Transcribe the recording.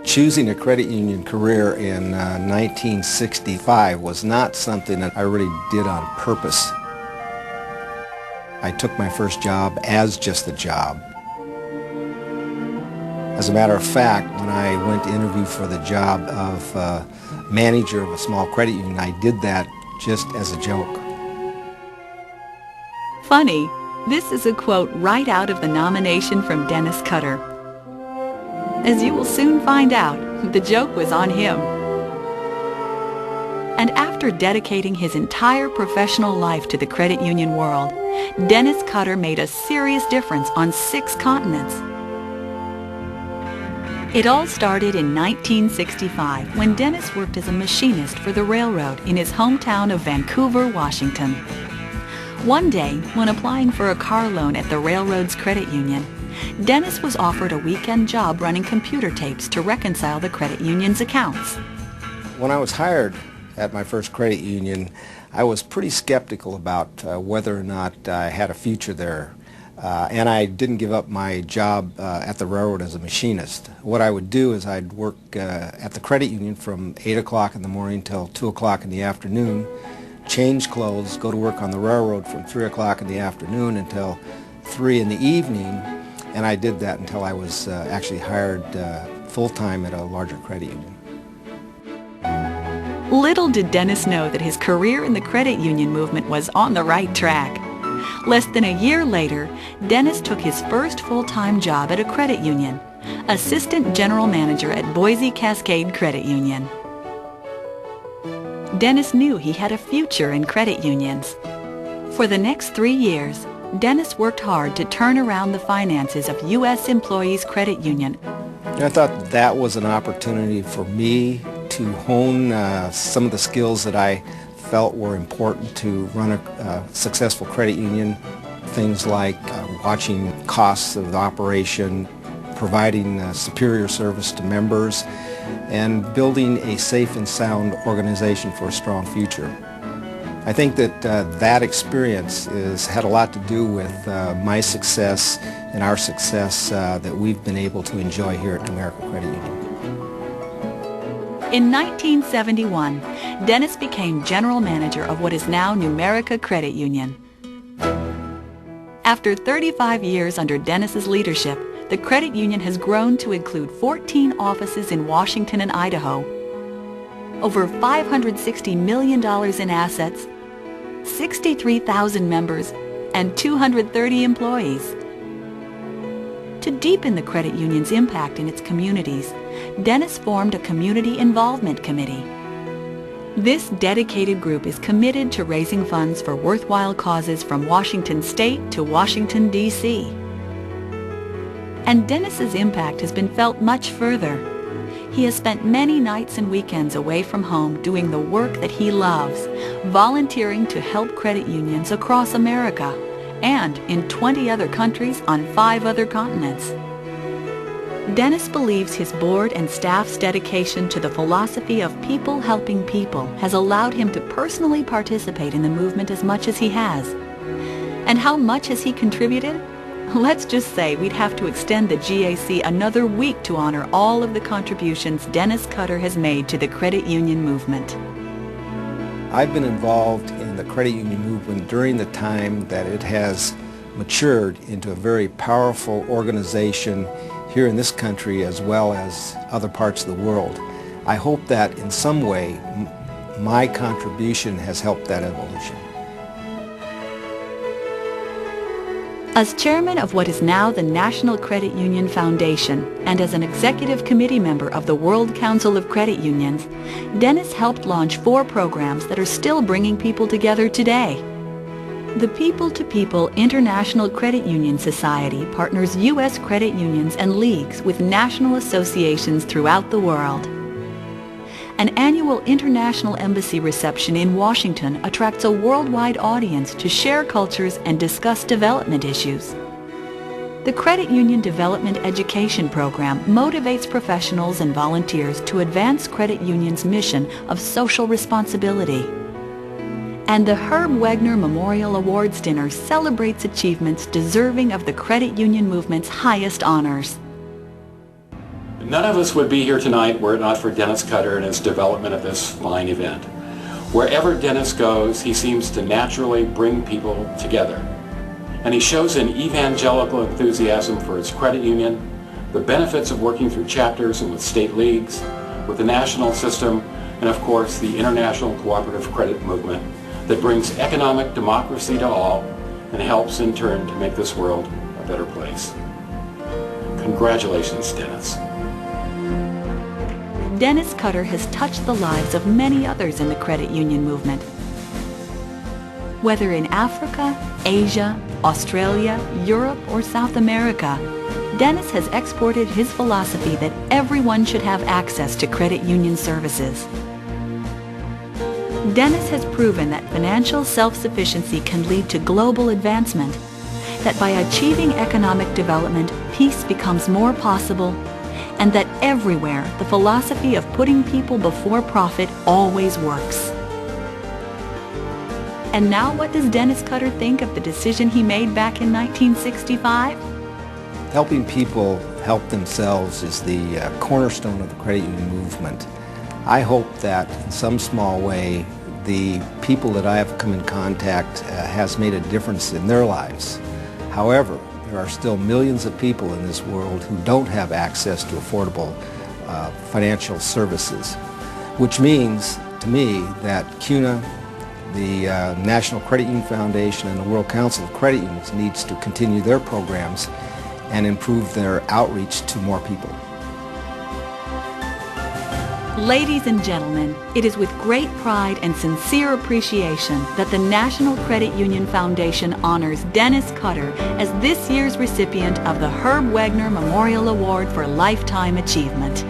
Choosing a credit union career in 1965 was not something that I really did on purpose. I took my first job as just a job. As a matter of fact, when I went to interview for the job of manager of a small credit union, I did that just as a joke. Funny, this is a quote right out of the nomination from Dennis Cutter. As you will soon find out, the joke was on him. And after dedicating his entire professional life to the credit union world, Dennis Cutter made a serious difference on 6 continents. It all started in 1965 when Dennis worked as a machinist for the railroad in his hometown of Vancouver, Washington. One day, when applying for a car loan at the railroad's credit union, Dennis was offered a weekend job running computer tapes to reconcile the credit union's accounts. When I was hired at my first credit union, I was pretty skeptical about whether or not I had a future there. And I didn't give up my job at the railroad as a machinist. What I would do is I'd work at the credit union from 8 o'clock in the morning till 2 o'clock in the afternoon, change clothes, go to work on the railroad from 3 o'clock in the afternoon until 3 in the evening. And I did that until I was actually hired full-time at a larger credit union. Little did Dennis know that his career in the credit union movement was on the right track. Less than a year later, Dennis took his first full-time job at a credit union, assistant general manager at Boise Cascade Credit Union. Dennis knew he had a future in credit unions. For the next 3 years, Dennis worked hard to turn around the finances of U.S. Employees Credit Union. I thought that was an opportunity for me to hone some of the skills that I felt were important to run a successful credit union. Things like watching costs of the operation, providing superior service to members, and building a safe and sound organization for a strong future. I think that that experience had a lot to do with my success and our success that we've been able to enjoy here at Numerica Credit Union. In 1971, Dennis became general manager of what is now Numerica Credit Union. After 35 years under Dennis's leadership, the credit union has grown to include 14 offices in Washington and Idaho, over $560 million in assets, 63,000 members, and 230 employees. To deepen the credit union's impact in its communities, Dennis formed a Community Involvement Committee. This dedicated group is committed to raising funds for worthwhile causes from Washington State to Washington, D.C. And Dennis's impact has been felt much further. He has spent many nights and weekends away from home doing the work that he loves, volunteering to help credit unions across America and in 20 other countries on 5 other continents. Dennis believes his board and staff's dedication to the philosophy of people helping people has allowed him to personally participate in the movement as much as he has. And how much has he contributed? Let's just say we'd have to extend the GAC another week to honor all of the contributions Dennis Cutter has made to the credit union movement. I've been involved in the credit union movement during the time that it has matured into a very powerful organization here in this country as well as other parts of the world. I hope that in some way my contribution has helped that evolution. As chairman of what is now the National Credit Union Foundation and as an executive committee member of the World Council of Credit Unions, Dennis helped launch 4 programs that are still bringing people together today. The People-to-People International Credit Union Society partners U.S. credit unions and leagues with national associations throughout the world. An annual International Embassy reception in Washington attracts a worldwide audience to share cultures and discuss development issues. The Credit Union Development Education Program motivates professionals and volunteers to advance credit unions' mission of social responsibility. And the Herb Wegner Memorial Awards dinner celebrates achievements deserving of the credit union movement's highest honors. None of us would be here tonight were it not for Dennis Cutter and his development of this fine event. Wherever Dennis goes, he seems to naturally bring people together. And he shows an evangelical enthusiasm for his credit union, the benefits of working through chapters and with state leagues, with the national system, and of course the international cooperative credit movement that brings economic democracy to all and helps in turn to make this world a better place. Congratulations, Dennis. Dennis Cutter has touched the lives of many others in the credit union movement. Whether in Africa, Asia, Australia, Europe, or South America, Dennis has exported his philosophy that everyone should have access to credit union services. Dennis has proven that financial self-sufficiency can lead to global advancement, that by achieving economic development, peace becomes more possible, and that everywhere the philosophy of putting people before profit always works. And now what does Dennis Cutter think of the decision he made back in 1965? Helping people help themselves is the cornerstone of the credit union movement. I hope that in some small way the people that I have come in contact has made a difference in their lives. However, there are still millions of people in this world who don't have access to affordable financial services, which means to me that CUNA, the National Credit Union Foundation, and the World Council of Credit Unions needs to continue their programs and improve their outreach to more people. Ladies and gentlemen, it is with great pride and sincere appreciation that the National Credit Union Foundation honors Dennis Cutter as this year's recipient of the Herb Wegner Memorial Award for Lifetime Achievement.